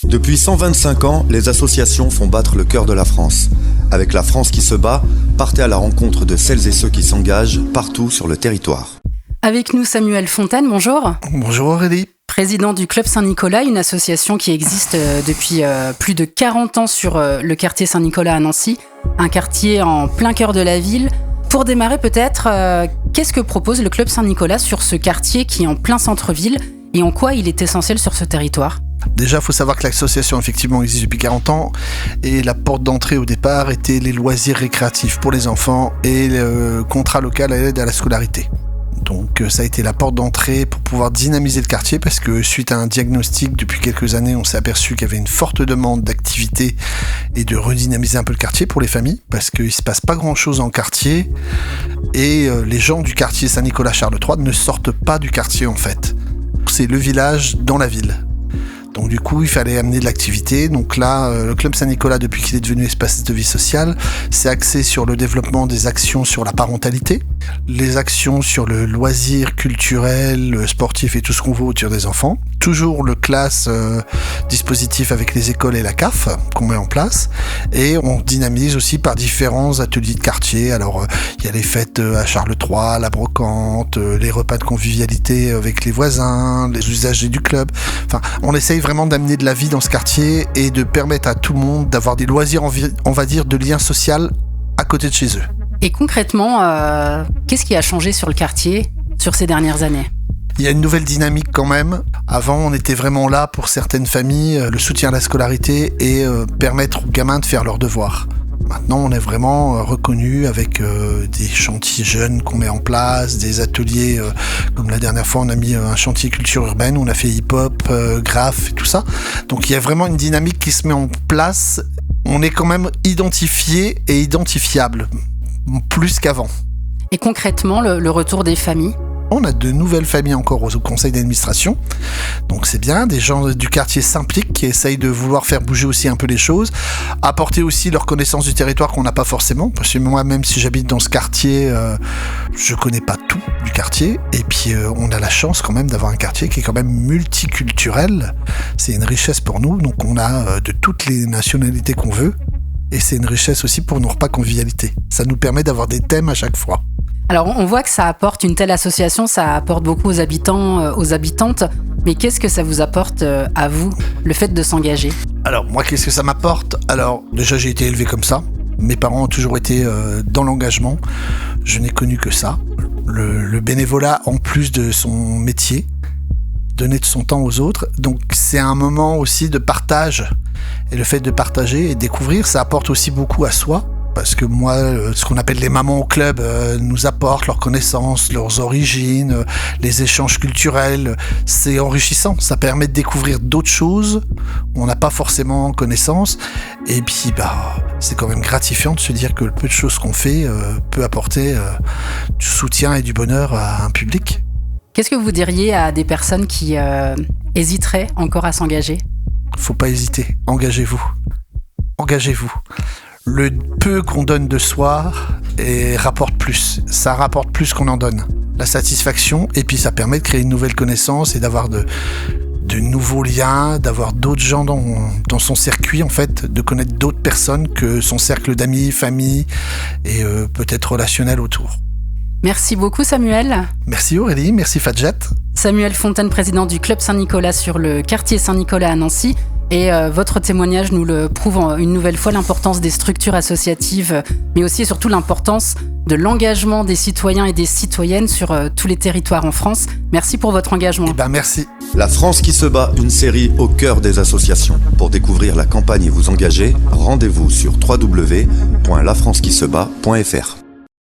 Depuis 125 ans, les associations font battre le cœur de la France. Avec La France qui se bat, partez à la rencontre de celles et ceux qui s'engagent partout sur le territoire. Avec nous Samuel Fontaine, bonjour. Bonjour Aurélie. Président du Club Saint-Nicolas, une association qui existe depuis plus de 40 ans sur le quartier Saint-Nicolas à Nancy, un quartier en plein cœur de la ville. Pour démarrer peut-être, qu'est-ce que propose le Club Saint-Nicolas sur ce quartier qui est en plein centre-ville et en quoi il est essentiel sur ce territoire ? Déjà, il faut savoir que l'association effectivement existe depuis 40 ans et la porte d'entrée au départ était les loisirs récréatifs pour les enfants et le contrat local à l'aide à la scolarité. Donc ça a été la porte d'entrée pour pouvoir dynamiser le quartier parce que suite à un diagnostic depuis quelques années, on s'est aperçu qu'il y avait une forte demande d'activité et de redynamiser un peu le quartier pour les familles parce qu'il ne se passe pas grand-chose en quartier et les gens du quartier Saint-Nicolas-Charles III ne sortent pas du quartier en fait. C'est le village dans la ville. Donc du coup, il fallait amener de l'activité. Donc là, le Club Saint-Nicolas, depuis qu'il est devenu espace de vie sociale, c'est axé sur le développement des actions sur la parentalité, les actions sur le loisir culturel, le sportif et tout ce qu'on veut autour des enfants. Toujours le classe dispositif avec les écoles et la CAF qu'on met en place. Et on dynamise aussi par différents ateliers de quartier. Alors, il y a les fêtes à Charles III, la brocante, les repas de convivialité avec les voisins, les usagers du club. Enfin, on essaye vraiment d'amener de la vie dans ce quartier et de permettre à tout le monde d'avoir des loisirs, on va dire, de lien social à côté de chez eux. Et concrètement, qu'est-ce qui a changé sur le quartier sur ces dernières années ? Il y a une nouvelle dynamique quand même. Avant, on était vraiment là pour certaines familles, le soutien à la scolarité et permettre aux gamins de faire leurs devoirs. Maintenant, on est vraiment reconnu avec des chantiers jeunes qu'on met en place, des ateliers, comme la dernière fois, on a mis un chantier culture urbaine, on a fait hip-hop, graphe et tout ça. Donc il y a vraiment une dynamique qui se met en place. On est quand même identifié et identifiable, plus qu'avant. Et concrètement, le retour des familles ? On a de nouvelles familles encore au conseil d'administration, donc c'est bien, des gens du quartier s'impliquent, qui essayent de vouloir faire bouger aussi un peu les choses, apporter aussi leur connaissance du territoire qu'on n'a pas forcément, parce que moi même si j'habite dans ce quartier, je connais pas tout du quartier, et puis on a la chance quand même d'avoir un quartier qui est quand même multiculturel, c'est une richesse pour nous, donc on a de toutes les nationalités qu'on veut, et c'est une richesse aussi pour nos repas convivialité, ça nous permet d'avoir des thèmes à chaque fois. Alors, on voit que ça apporte, une telle association, ça apporte beaucoup aux habitants, aux habitantes. Mais qu'est-ce que ça vous apporte à vous, le fait de s'engager ? Alors, moi, qu'est-ce que ça m'apporte ? Alors, déjà, j'ai été élevé comme ça. Mes parents ont toujours été dans l'engagement. Je n'ai connu que ça. Le bénévolat, en plus de son métier, donner de son temps aux autres. Donc, c'est un moment aussi de partage. Et le fait de partager et découvrir, ça apporte aussi beaucoup à soi. Parce que moi, ce qu'on appelle les mamans au club nous apportent leurs connaissances, leurs origines, les échanges culturels. C'est enrichissant, ça permet de découvrir d'autres choses où on n'a pas forcément connaissance. Et puis, c'est quand même gratifiant de se dire que le peu de choses qu'on fait peut apporter du soutien et du bonheur à un public. Qu'est-ce que vous diriez à des personnes qui hésiteraient encore à s'engager ? Faut pas hésiter, engagez-vous. Engagez-vous. Le peu qu'on donne de soi rapporte plus. Ça rapporte plus qu'on en donne. La satisfaction, et puis ça permet de créer une nouvelle connaissance et d'avoir de nouveaux liens, d'avoir d'autres gens dans son circuit, en fait, de connaître d'autres personnes que son cercle d'amis, famille et peut-être relationnel autour. Merci beaucoup Samuel. Merci Aurélie, merci Fadjet. Samuel Fontaine, président du Club Saint-Nicolas sur le quartier Saint-Nicolas à Nancy. Et votre témoignage nous le prouve une nouvelle fois, l'importance des structures associatives, mais aussi et surtout l'importance de l'engagement des citoyens et des citoyennes sur tous les territoires en France. Merci pour votre engagement. Merci. La France qui se bat, une série au cœur des associations. Pour découvrir la campagne et vous engager, rendez-vous sur www.lafrancequisebat.fr.